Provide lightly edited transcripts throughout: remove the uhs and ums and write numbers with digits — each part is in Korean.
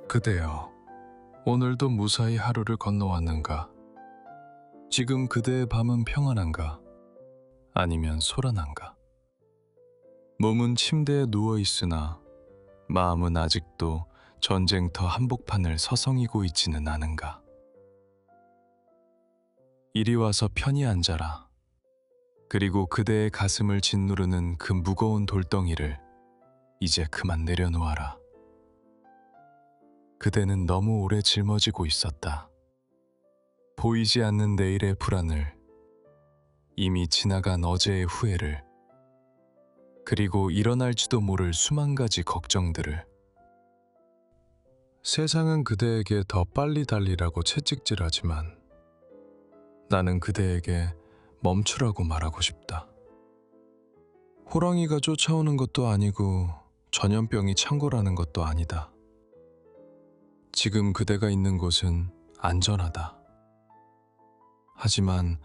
그대여, 오늘도 무사히 하루를 건너왔는가? 지금 그대의 밤은 평안한가? 아니면 소란한가? 몸은 침대에 누워있으나 마음은 아직도 전쟁터 한복판을 서성이고 있지는 않은가? 이리 와서 편히 앉아라. 그리고 그대의 가슴을 짓누르는 그 무거운 돌덩이를 이제 그만 내려놓아라. 그대는 너무 오래 짊어지고 있었다. 보이지 않는 내일의 불안을, 이미 지나간 어제의 후회를, 그리고 일어날지도 모를 수만 가지 걱정들을. 세상은 그대에게 더 빨리 달리라고 채찍질하지만 나는 그대에게 멈추라고 말하고 싶다. 호랑이가 쫓아오는 것도 아니고 전염병이 창궐하는 것도 아니다. 지금 그대가 있는 곳은 안전하다. 하지만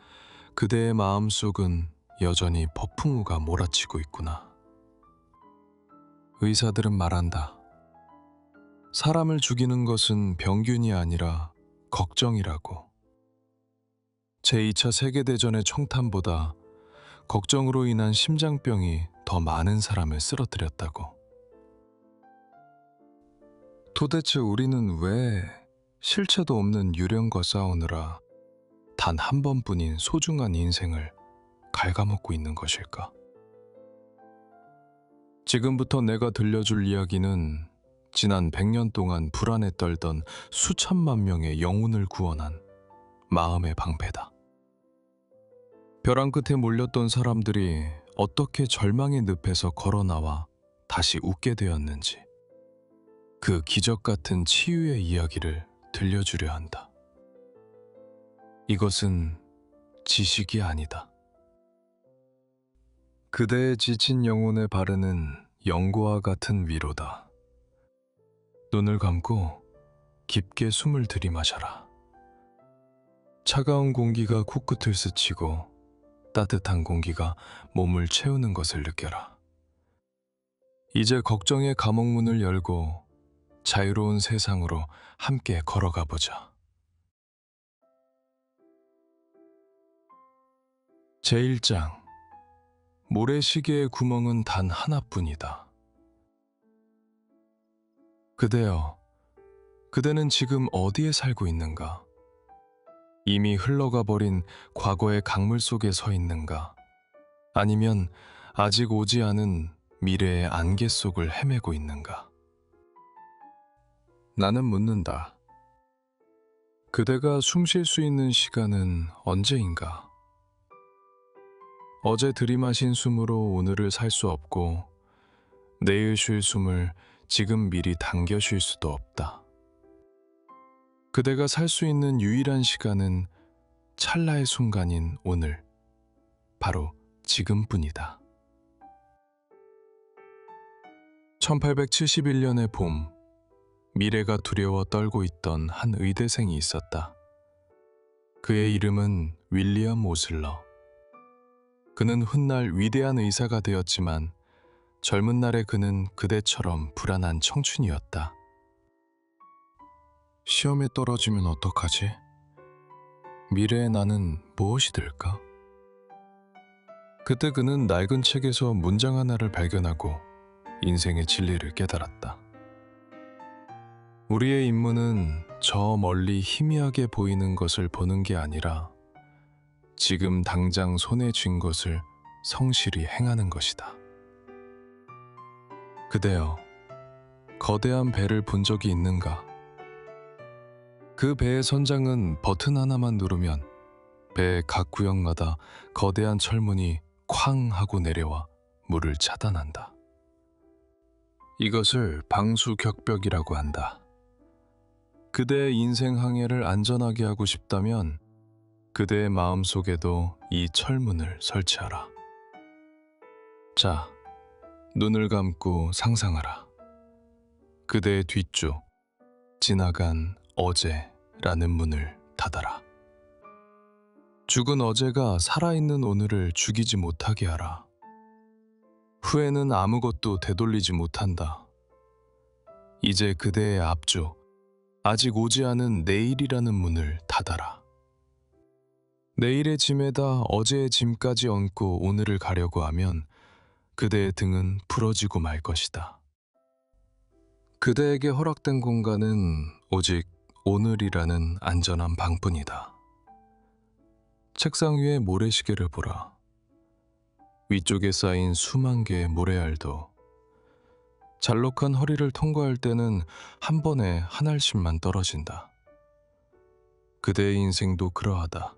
그대의 마음속은 여전히 폭풍우가 몰아치고 있구나. 의사들은 말한다. 사람을 죽이는 것은 병균이 아니라 걱정이라고. 제2차 세계대전의 총탄보다 걱정으로 인한 심장병이 더 많은 사람을 쓰러뜨렸다고. 도대체 우리는 왜 실체도 없는 유령과 싸우느라 단 한 번뿐인 소중한 인생을 갉아먹고 있는 것일까? 지금부터 내가 들려줄 이야기는 지난 100년 동안 불안에 떨던 수천만 명의 영혼을 구원한 마음의 방패다. 벼랑 끝에 몰렸던 사람들이 어떻게 절망의 늪에서 걸어나와 다시 웃게 되었는지, 그 기적 같은 치유의 이야기를 들려주려 한다. 이것은 지식이 아니다. 그대의 지친 영혼에 바르는 연고와 같은 위로다. 눈을 감고 깊게 숨을 들이마셔라. 차가운 공기가 코끝을 스치고 따뜻한 공기가 몸을 채우는 것을 느껴라. 이제 걱정의 감옥문을 열고 자유로운 세상으로 함께 걸어가 보자. 제1장, 모래시계의 구멍은 단 하나뿐이다. 그대여, 그대는 지금 어디에 살고 있는가? 이미 흘러가 버린 과거의 강물 속에 서 있는가? 아니면 아직 오지 않은 미래의 안개 속을 헤매고 있는가? 나는 묻는다. 그대가 숨 쉴 수 있는 시간은 언제인가? 어제 들이마신 숨으로 오늘을 살 수 없고 내일 쉴 숨을 지금 미리 당겨 쉴 수도 없다. 그대가 살 수 있는 유일한 시간은 찰나의 순간인 오늘, 바로 지금뿐이다. 1871년의 봄, 미래가 두려워 떨고 있던 한 의대생이 있었다. 그의 이름은 윌리엄 오슬러. 그는 훗날 위대한 의사가 되었지만 젊은 날의 그는 그대처럼 불안한 청춘이었다. 시험에 떨어지면 어떡하지? 미래의 나는 무엇이 될까? 그때 그는 낡은 책에서 문장 하나를 발견하고 인생의 진리를 깨달았다. 우리의 임무는 저 멀리 희미하게 보이는 것을 보는 게 아니라 지금 당장 손에 쥔 것을 성실히 행하는 것이다. 그대여, 거대한 배를 본 적이 있는가? 그 배의 선장은 버튼 하나만 누르면 배의 각 구역마다 거대한 철문이 쾅 하고 내려와 물을 차단한다. 이것을 방수격벽이라고 한다. 그대의 인생 항해를 안전하게 하고 싶다면 그대의 마음속에도 이 철문을 설치하라. 자, 눈을 감고 상상하라. 그대의 뒤쪽, 지나간 어제라는 문을 닫아라. 죽은 어제가 살아있는 오늘을 죽이지 못하게 하라. 후회는 아무것도 되돌리지 못한다. 이제 그대의 앞쪽, 아직 오지 않은 내일이라는 문을 닫아라. 내일의 짐에다 어제의 짐까지 얹고 오늘을 가려고 하면 그대의 등은 부러지고 말 것이다. 그대에게 허락된 공간은 오직 오늘이라는 안전한 방뿐이다. 책상 위에 모래시계를 보라. 위쪽에 쌓인 수만 개의 모래알도 잘록한 허리를 통과할 때는 한 번에 한 알씩만 떨어진다. 그대의 인생도 그러하다.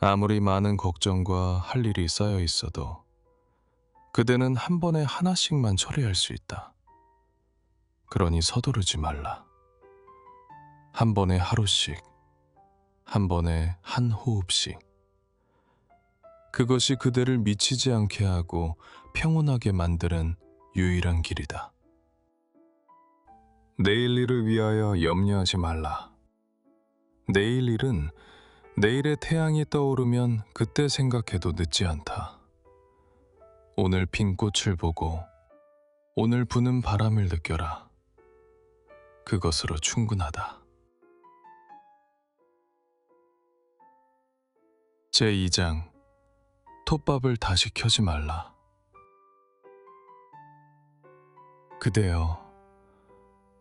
아무리 많은 걱정과 할 일이 쌓여 있어도 그대는 한 번에 하나씩만 처리할 수 있다. 그러니 서두르지 말라. 한 번에 하루씩, 한 번에 한 호흡씩. 그것이 그대를 미치지 않게 하고 평온하게 만드는 유일한 길이다. 내일 일을 위하여 염려하지 말라. 내일 일은 내일의 태양이 떠오르면 그때 생각해도 늦지 않다. 오늘 핀 꽃을 보고 오늘 부는 바람을 느껴라. 그것으로 충분하다. 제2장 톱밥을 다시 켜지 말라. 그대여,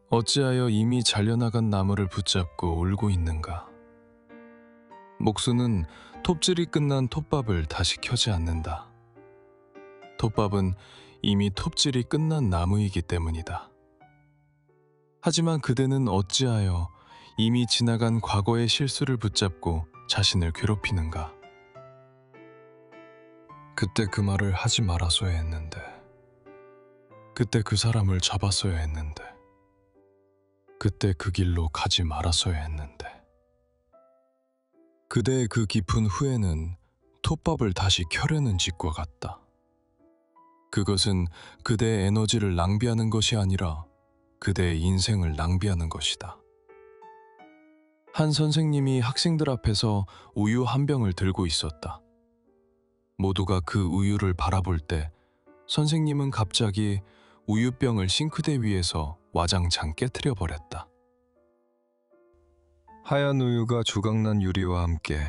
어찌하여 이미 잘려나간 나무를 붙잡고 울고 있는가? 목수는 톱질이 끝난 톱밥을 다시 켜지 않는다. 톱밥은 이미 톱질이 끝난 나무이기 때문이다. 하지만 그대는 어찌하여 이미 지나간 과거의 실수를 붙잡고 자신을 괴롭히는가? 그때 그 말을 하지 말았어야 했는데, 그때 그 사람을 잡았어야 했는데, 그때 그 길로 가지 말았어야 했는데. 그대의 그 깊은 후회는 톱밥을 다시 켜려는 짓과 같다. 그것은 그대의 에너지를 낭비하는 것이 아니라 그대의 인생을 낭비하는 것이다. 한 선생님이 학생들 앞에서 우유 한 병을 들고 있었다. 모두가 그 우유를 바라볼 때 선생님은 갑자기 우유병을 싱크대 위에서 와장창 깨트려 버렸다. 하얀 우유가 조각난 유리와 함께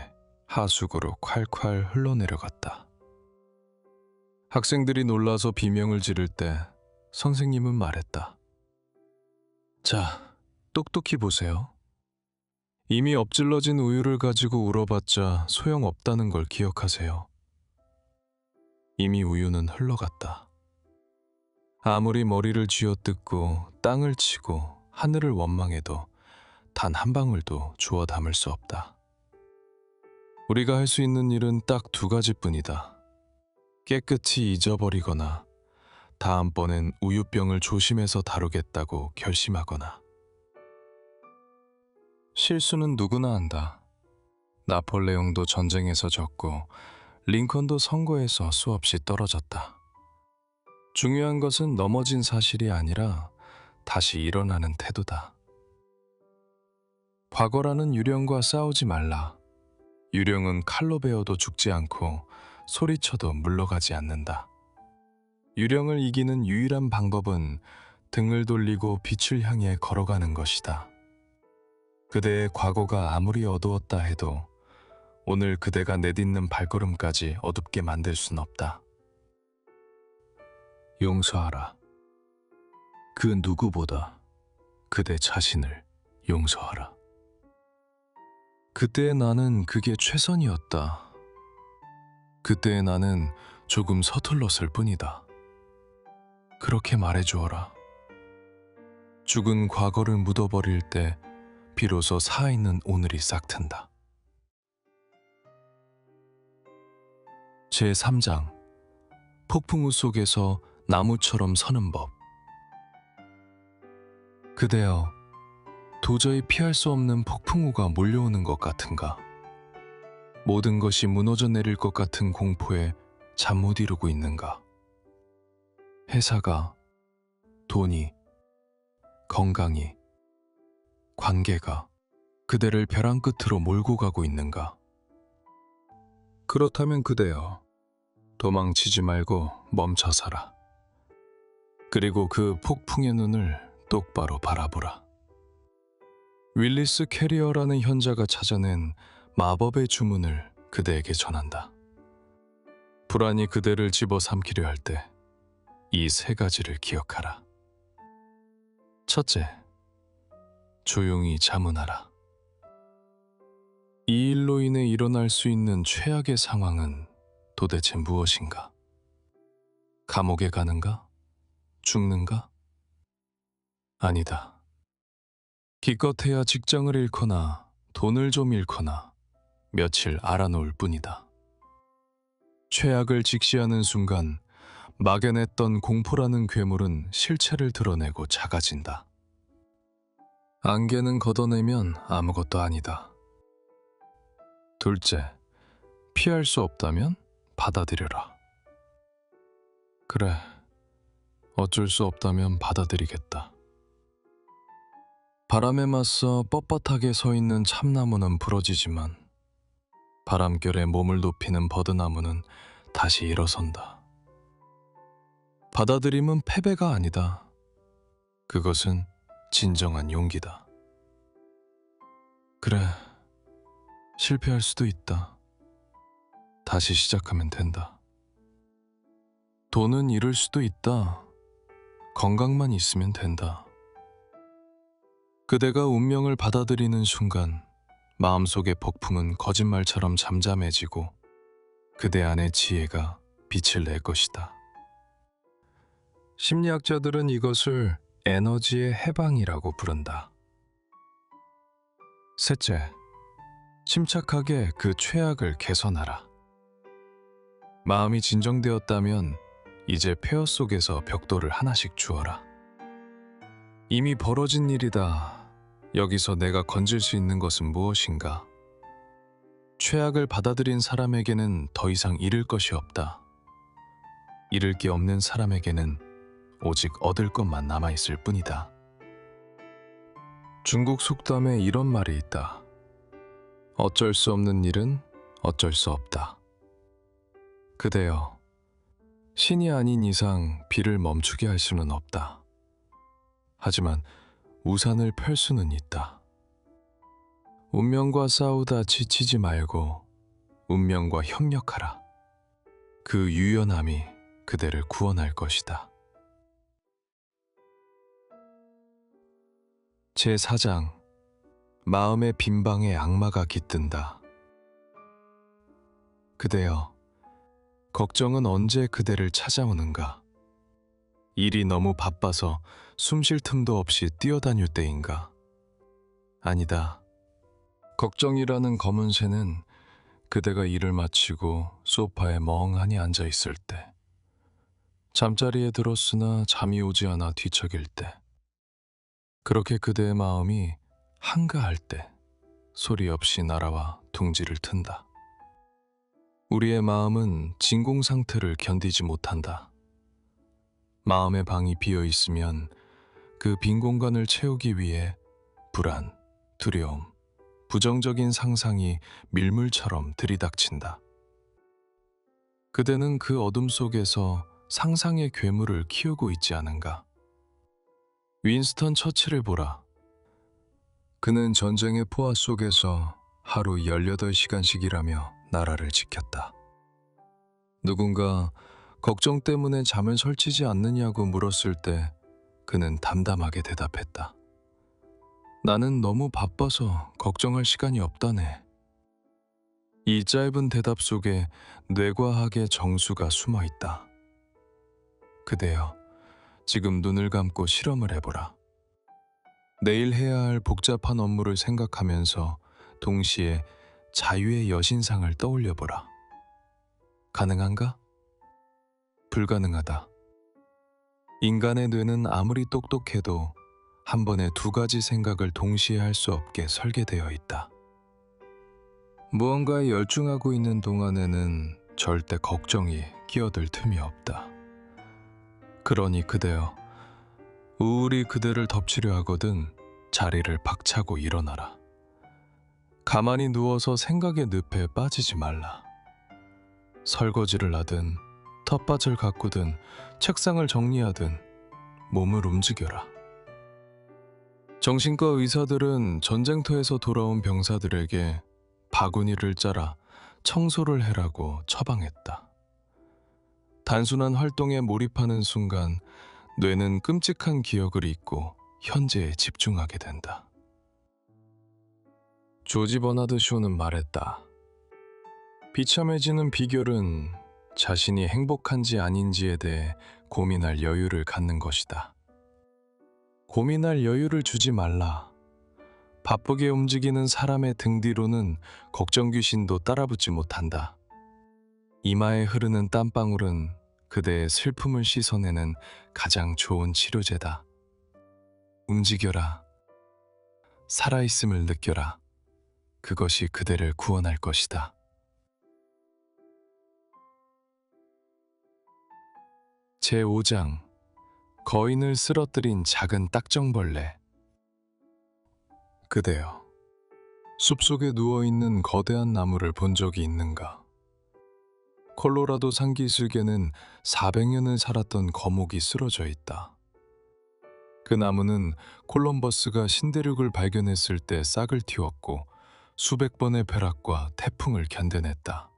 하수구로 콸콸 흘러내려갔다. 학생들이 놀라서 비명을 지를 때 선생님은 말했다. 자, 똑똑히 보세요. 이미 엎질러진 우유를 가지고 울어봤자 소용없다는 걸 기억하세요. 이미 우유는 흘러갔다. 아무리 머리를 쥐어뜯고 땅을 치고 하늘을 원망해도 단 한 방울도 주워 담을 수 없다. 우리가 할 수 있는 일은 딱 두 가지뿐이다. 깨끗이 잊어버리거나 다음번엔 우유병을 조심해서 다루겠다고 결심하거나. 실수는 누구나 한다. 나폴레옹도 전쟁에서 졌고 링컨도 선거에서 수없이 떨어졌다. 중요한 것은 넘어진 사실이 아니라 다시 일어나는 태도다. 과거라는 유령과 싸우지 말라. 유령은 칼로 베어도 죽지 않고 소리쳐도 물러가지 않는다. 유령을 이기는 유일한 방법은 등을 돌리고 빛을 향해 걸어가는 것이다. 그대의 과거가 아무리 어두웠다 해도 오늘 그대가 내딛는 발걸음까지 어둡게 만들 순 없다. 용서하라. 그 누구보다 그대 자신을 용서하라. 그때의 나는 그게 최선이었다. 그때의 나는 조금 서툴렀을 뿐이다. 그렇게 말해주어라. 죽은 과거를 묻어버릴 때 비로소 살아있는 오늘이 싹튼다. 제3장 폭풍우 속에서 나무처럼 서는 법. 그대여, 도저히 피할 수 없는 폭풍우가 몰려오는 것 같은가? 모든 것이 무너져 내릴 것 같은 공포에 잠 못 이루고 있는가? 회사가, 돈이, 건강이, 관계가 그대를 벼랑 끝으로 몰고 가고 있는가? 그렇다면 그대여, 도망치지 말고 멈춰 서라. 그리고 그 폭풍의 눈을 똑바로 바라보라. 윌리스 캐리어라는 현자가 찾아낸 마법의 주문을 그대에게 전한다. 불안이 그대를 집어삼키려 할 때 이 세 가지를 기억하라. 첫째, 조용히 자문하라. 이 일로 인해 일어날 수 있는 최악의 상황은 도대체 무엇인가? 감옥에 가는가? 죽는가? 아니다. 기껏해야 직장을 잃거나 돈을 좀 잃거나 며칠 알아놓을 뿐이다. 최악을 직시하는 순간 막연했던 공포라는 괴물은 실체를 드러내고 작아진다. 안개는 걷어내면 아무것도 아니다. 둘째, 피할 수 없다면 받아들여라. 그래, 어쩔 수 없다면 받아들이겠다. 바람에 맞서 뻣뻣하게 서 있는 참나무는 부러지지만 바람결에 몸을 높이는 버드나무는 다시 일어선다. 받아들임은 패배가 아니다. 그것은 진정한 용기다. 그래, 실패할 수도 있다. 다시 시작하면 된다. 돈은 잃을 수도 있다. 건강만 있으면 된다. 그대가 운명을 받아들이는 순간 마음속의 폭풍은 거짓말처럼 잠잠해지고 그대 안의 지혜가 빛을 낼 것이다. 심리학자들은 이것을 에너지의 해방이라고 부른다. 셋째, 침착하게 그 최악을 개선하라. 마음이 진정되었다면 이제 폐허 속에서 벽돌을 하나씩 주어라. 이미 벌어진 일이다. 여기서 내가 건질 수 있는 것은 무엇인가? 최악을 받아들인 사람에게는 더 이상 잃을 것이 없다. 잃을 게 없는 사람에게는 오직 얻을 것만 남아있을 뿐이다. 중국 속담에 이런 말이 있다. 어쩔 수 없는 일은 어쩔 수 없다. 그대여, 신이 아닌 이상 비를 멈추게 할 수는 없다. 하지만 우산을 펼 수는 있다. 운명과 싸우다 지치지 말고 운명과 협력하라. 그 유연함이 그대를 구원할 것이다. 제4장, 마음의 빈방에 악마가 깃든다. 그대여, 걱정은 언제 그대를 찾아오는가? 일이 너무 바빠서 숨 쉴 틈도 없이 뛰어다닐 때인가? 아니다. 걱정이라는 검은 새는 그대가 일을 마치고 소파에 멍하니 앉아 있을 때, 잠자리에 들었으나 잠이 오지 않아 뒤척일 때, 그렇게 그대의 마음이 한가할 때 소리 없이 날아와 둥지를 튼다. 우리의 마음은 진공 상태를 견디지 못한다. 마음의 방이 비어 있으면 그 빈 공간을 채우기 위해 불안, 두려움, 부정적인 상상이 밀물처럼 들이닥친다. 그대는 그 어둠 속에서 상상의 괴물을 키우고 있지 않은가? 윈스턴 처칠을 보라. 그는 전쟁의 포화 속에서 하루 18시간씩 일하며 나라를 지켰다. 누군가 걱정 때문에 잠을 설치지 않느냐고 물었을 때 그는 담담하게 대답했다. 나는 너무 바빠서 걱정할 시간이 없다네. 이 짧은 대답 속에 뇌과학의 정수가 숨어 있다. 그대여, 지금 눈을 감고 실험을 해보라. 내일 해야 할 복잡한 업무를 생각하면서 동시에 자유의 여신상을 떠올려보라. 가능한가? 불가능하다. 인간의 뇌는 아무리 똑똑해도 한 번에 두 가지 생각을 동시에 할 수 없게 설계되어 있다. 무언가에 열중하고 있는 동안에는 절대 걱정이 끼어들 틈이 없다. 그러니 그대여, 우울이 그대를 덮치려 하거든 자리를 박차고 일어나라. 가만히 누워서 생각의 늪에 빠지지 말라. 설거지를 하든 텃밭을 가꾸든 책상을 정리하든 몸을 움직여라. 정신과 의사들은 전쟁터에서 돌아온 병사들에게 바구니를 짜라 청소를 해라고 처방했다. 단순한 활동에 몰입하는 순간 뇌는 끔찍한 기억을 잊고 현재에 집중하게 된다. 조지 버나드 쇼는 말했다. 비참해지는 비결은 자신이 행복한지 아닌지에 대해 고민할 여유를 갖는 것이다. 고민할 여유를 주지 말라. 바쁘게 움직이는 사람의 등 뒤로는 걱정 귀신도 따라붙지 못한다. 이마에 흐르는 땀방울은 그대의 슬픔을 씻어내는 가장 좋은 치료제다. 움직여라. 살아있음을 느껴라. 그것이 그대를 구원할 것이다. 제5장 거인을 쓰러뜨린 작은 딱정벌레. 그대여, 숲속에 누워있는 거대한 나무를 본 적이 있는가? 콜로라도 산기슭에는 400년을 살았던 거목이 쓰러져 있다. 그 나무는 콜럼버스가 신대륙을 발견했을 때 싹을 틔웠고 수백 번의 벼락과 태풍을 견뎌냈다.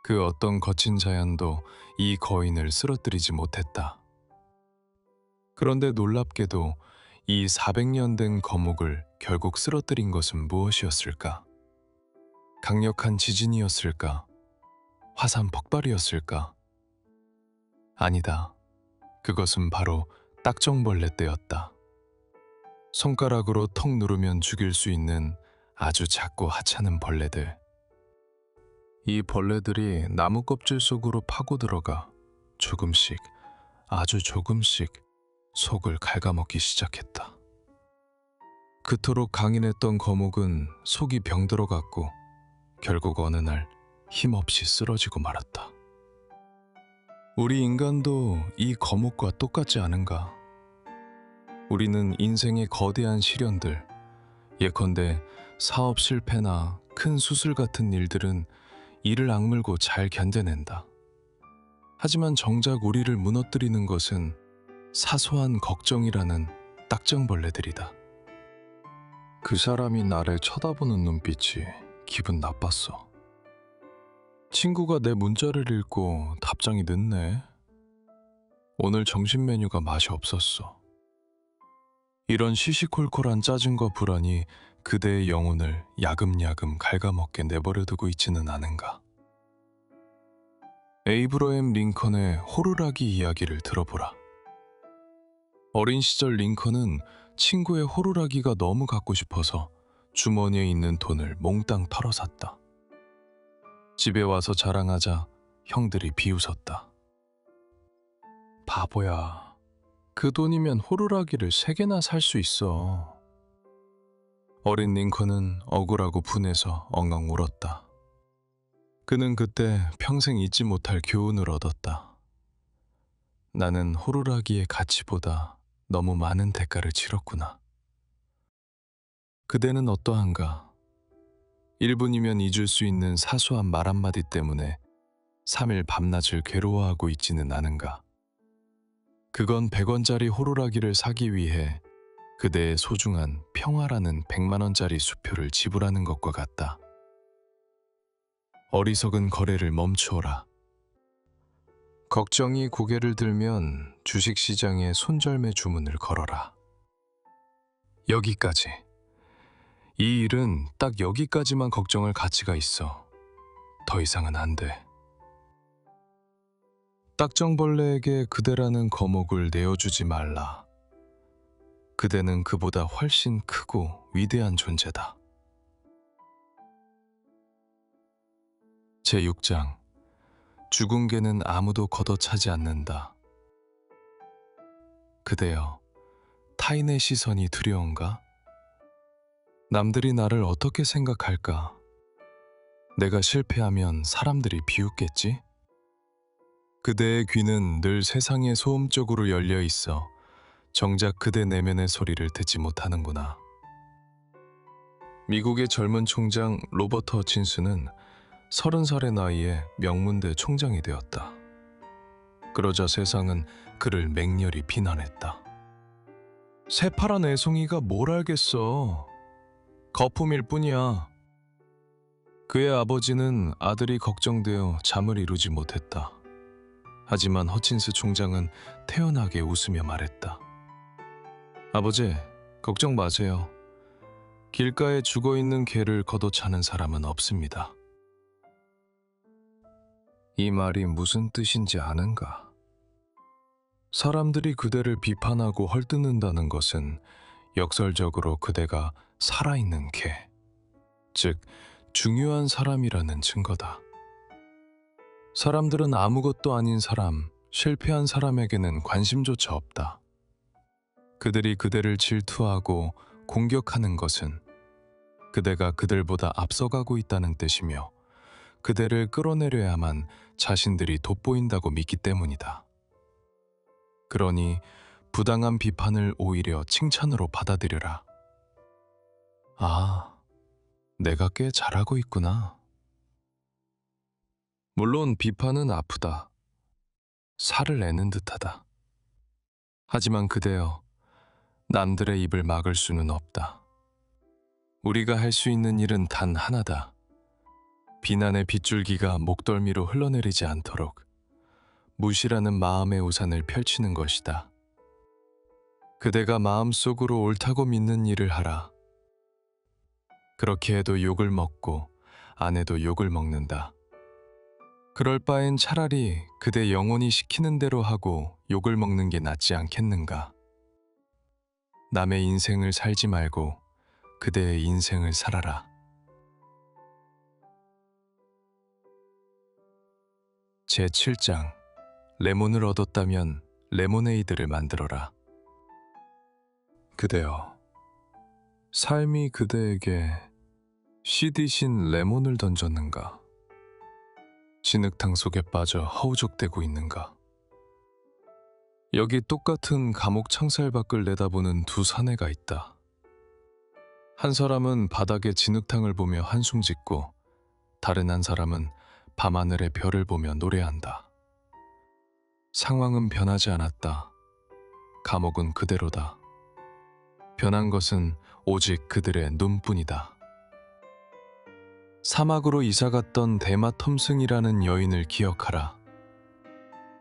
그 어떤 거친 자연도 이 거인을 쓰러뜨리지 못했다. 그런데 놀랍게도 이 400년 된 거목을 결국 쓰러뜨린 것은 무엇이었을까? 강력한 지진이었을까? 화산 폭발이었을까? 아니다. 그것은 바로 딱정벌레 떼였다. 손가락으로 턱 누르면 죽일 수 있는 아주 작고 하찮은 벌레들. 이 벌레들이 나무 껍질 속으로 파고 들어가 조금씩, 아주 조금씩 속을 갉아먹기 시작했다. 그토록 강인했던 거목은 속이 병들어갔고 결국 어느 날 힘없이 쓰러지고 말았다. 우리 인간도 이 거목과 똑같지 않은가? 우리는 인생의 거대한 시련들, 예컨대 사업 실패나 큰 수술 같은 일들은 이를 악물고 잘 견뎌낸다. 하지만 정작 우리를 무너뜨리는 것은 사소한 걱정이라는 딱정벌레들이다. 그 사람이 나를 쳐다보는 눈빛이 기분 나빴어. 친구가 내 문자를 읽고 답장이 늦네. 오늘 점심 메뉴가 맛이 없었어. 이런 시시콜콜한 짜증과 불안이 그대의 영혼을 야금야금 갉아먹게 내버려두고 있지는 않은가. 에이브러햄 링컨의 호루라기 이야기를 들어보라. 어린 시절 링컨은 친구의 호루라기가 너무 갖고 싶어서 주머니에 있는 돈을 몽땅 털어샀다. 집에 와서 자랑하자 형들이 비웃었다. 바보야, 그 돈이면 호루라기를 3개나 살 수 있어. 어린 링컨은 억울하고 분해서 엉엉 울었다. 그는 그때 평생 잊지 못할 교훈을 얻었다. 나는 호루라기의 가치보다 너무 많은 대가를 치렀구나. 그대는 어떠한가? 1분이면 잊을 수 있는 사소한 말 한마디 때문에 3일 밤낮을 괴로워하고 있지는 않은가? 그건 100원짜리 호루라기를 사기 위해 그대의 소중한 평화라는 100만원짜리 수표를 지불하는 것과 같다. 어리석은 거래를 멈추어라. 걱정이 고개를 들면 주식시장에 손절매 주문을 걸어라. 여기까지. 이 일은 딱 여기까지만 걱정할 가치가 있어. 더 이상은 안 돼. 딱정벌레에게 그대라는 거목을 내어주지 말라. 그대는 그보다 훨씬 크고 위대한 존재다. 제6장 죽은 개는 아무도 걷어차지 않는다. 그대여, 타인의 시선이 두려운가? 남들이 나를 어떻게 생각할까? 내가 실패하면 사람들이 비웃겠지? 그대의 귀는 늘 세상의 소음 쪽으로 열려 있어 정작 그대 내면의 소리를 듣지 못하는구나. 미국의 젊은 총장 로버트 허친스는 30살의 나이에 명문대 총장이 되었다. 그러자 세상은 그를 맹렬히 비난했다. 새파란 애송이가 뭘 알겠어. 거품일 뿐이야. 그의 아버지는 아들이 걱정되어 잠을 이루지 못했다. 하지만 허친스 총장은 태연하게 웃으며 말했다. 아버지, 걱정 마세요. 길가에 죽어있는 개를 걷어차는 사람은 없습니다. 이 말이 무슨 뜻인지 아는가? 사람들이 그대를 비판하고 헐뜯는다는 것은 역설적으로 그대가 살아있는 개, 즉 중요한 사람이라는 증거다. 사람들은 아무것도 아닌 사람, 실패한 사람에게는 관심조차 없다. 그들이 그대를 질투하고 공격하는 것은 그대가 그들보다 앞서가고 있다는 뜻이며 그대를 끌어내려야만 자신들이 돋보인다고 믿기 때문이다. 그러니 부당한 비판을 오히려 칭찬으로 받아들여라. 아, 내가 꽤 잘하고 있구나. 물론 비판은 아프다. 살을 내는 듯하다. 하지만 그대여, 남들의 입을 막을 수는 없다. 우리가 할 수 있는 일은 단 하나다. 비난의 빗줄기가 목덜미로 흘러내리지 않도록 무시라는 마음의 우산을 펼치는 것이다. 그대가 마음속으로 옳다고 믿는 일을 하라. 그렇게 해도 욕을 먹고 안 해도 욕을 먹는다. 그럴 바엔 차라리 그대 영혼이 시키는 대로 하고 욕을 먹는 게 낫지 않겠는가. 남의 인생을 살지 말고 그대의 인생을 살아라. 제7장 레몬을 얻었다면 레모네이드를 만들어라. 그대여, 삶이 그대에게 씨디신 레몬을 던졌는가? 진흙탕 속에 빠져 허우적대고 있는가? 여기 똑같은 감옥 창살 밖을 내다보는 두 사내가 있다. 한 사람은 바닥에 진흙탕을 보며 한숨 짓고 다른 한 사람은 밤하늘의 별을 보며 노래한다. 상황은 변하지 않았다. 감옥은 그대로다. 변한 것은 오직 그들의 눈뿐이다. 사막으로 이사갔던 대마 텀승이라는 여인을 기억하라.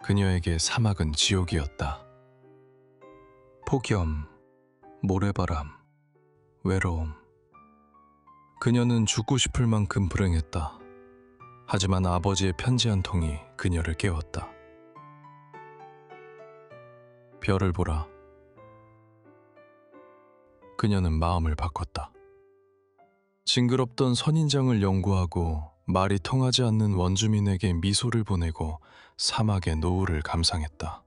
그녀에게 사막은 지옥이었다. 폭염, 모래바람, 외로움. 그녀는 죽고 싶을 만큼 불행했다. 하지만 아버지의 편지 한 통이 그녀를 깨웠다. 별을 보라. 그녀는 마음을 바꿨다. 징그럽던 선인장을 연구하고 말이 통하지 않는 원주민에게 미소를 보내고 사막의 노을을 감상했다.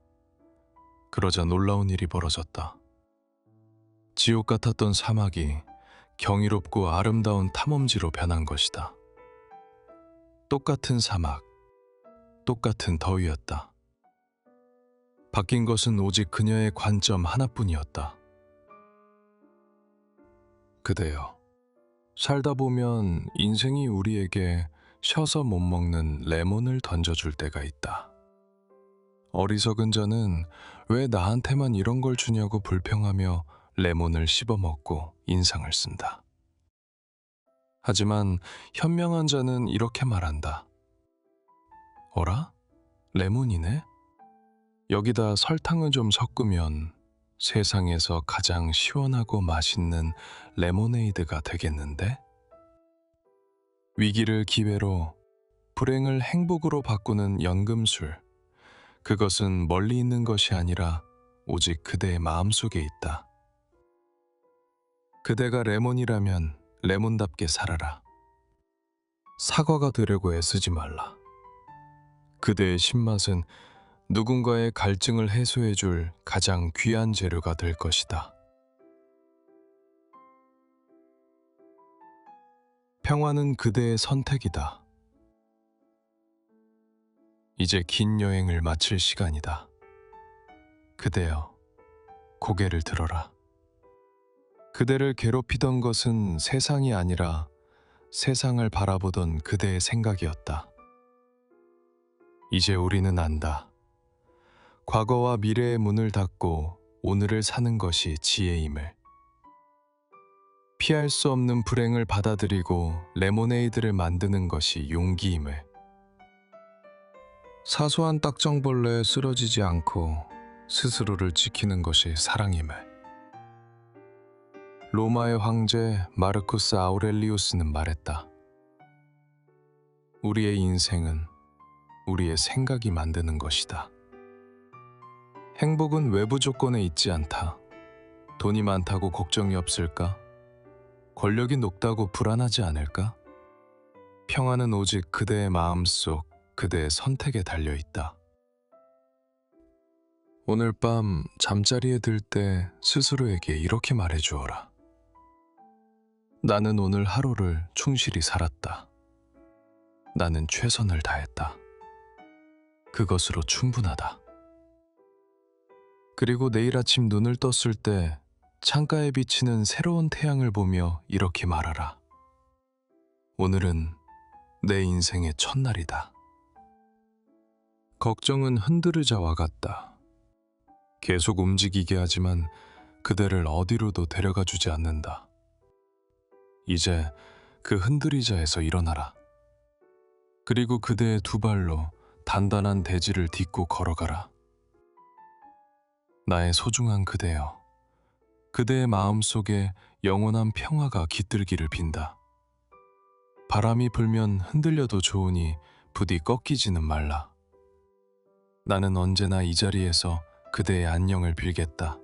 그러자 놀라운 일이 벌어졌다. 지옥 같았던 사막이 경이롭고 아름다운 탐험지로 변한 것이다. 똑같은 사막, 똑같은 더위였다. 바뀐 것은 오직 그녀의 관점 하나뿐이었다. 그대여, 살다 보면 인생이 우리에게 셔서 못 먹는 레몬을 던져줄 때가 있다. 어리석은 자는 왜 나한테만 이런 걸 주냐고 불평하며 레몬을 씹어먹고 인상을 쓴다. 하지만 현명한 자는 이렇게 말한다. 어라? 레몬이네? 여기다 설탕을 좀 섞으면 세상에서 가장 시원하고 맛있는 레모네이드가 되겠는데? 위기를 기회로, 불행을 행복으로 바꾸는 연금술. 그것은 멀리 있는 것이 아니라 오직 그대의 마음속에 있다. 그대가 레몬이라면 레몬답게 살아라. 사과가 되려고 애쓰지 말라. 그대의 신맛은 누군가의 갈증을 해소해줄 가장 귀한 재료가 될 것이다. 평화는 그대의 선택이다. 이제 긴 여행을 마칠 시간이다. 그대여, 고개를 들어라. 그대를 괴롭히던 것은 세상이 아니라 세상을 바라보던 그대의 생각이었다. 이제 우리는 안다. 과거와 미래의 문을 닫고 오늘을 사는 것이 지혜임을, 피할 수 없는 불행을 받아들이고 레모네이드를 만드는 것이 용기임을, 사소한 딱정벌레에 쓰러지지 않고 스스로를 지키는 것이 사랑임을. 로마의 황제 마르쿠스 아우렐리우스는 말했다. 우리의 인생은 우리의 생각이 만드는 것이다. 행복은 외부 조건에 있지 않다. 돈이 많다고 걱정이 없을까? 권력이 높다고 불안하지 않을까? 평안은 오직 그대의 마음속, 그대의 선택에 달려 있다. 오늘 밤 잠자리에 들 때 스스로에게 이렇게 말해 주어라. 나는 오늘 하루를 충실히 살았다. 나는 최선을 다했다. 그것으로 충분하다. 그리고 내일 아침 눈을 떴을 때 창가에 비치는 새로운 태양을 보며 이렇게 말하라. 오늘은 내 인생의 첫날이다. 걱정은 흔들의자와 같다. 계속 움직이게 하지만 그대를 어디로도 데려가 주지 않는다. 이제 그 흔들의자에서 일어나라. 그리고 그대의 두 발로 단단한 대지를 딛고 걸어가라. 나의 소중한 그대여, 그대의 마음속에 영원한 평화가 깃들기를 빈다. 바람이 불면 흔들려도 좋으니 부디 꺾이지는 말라. 나는 언제나 이 자리에서 그대의 안녕을 빌겠다.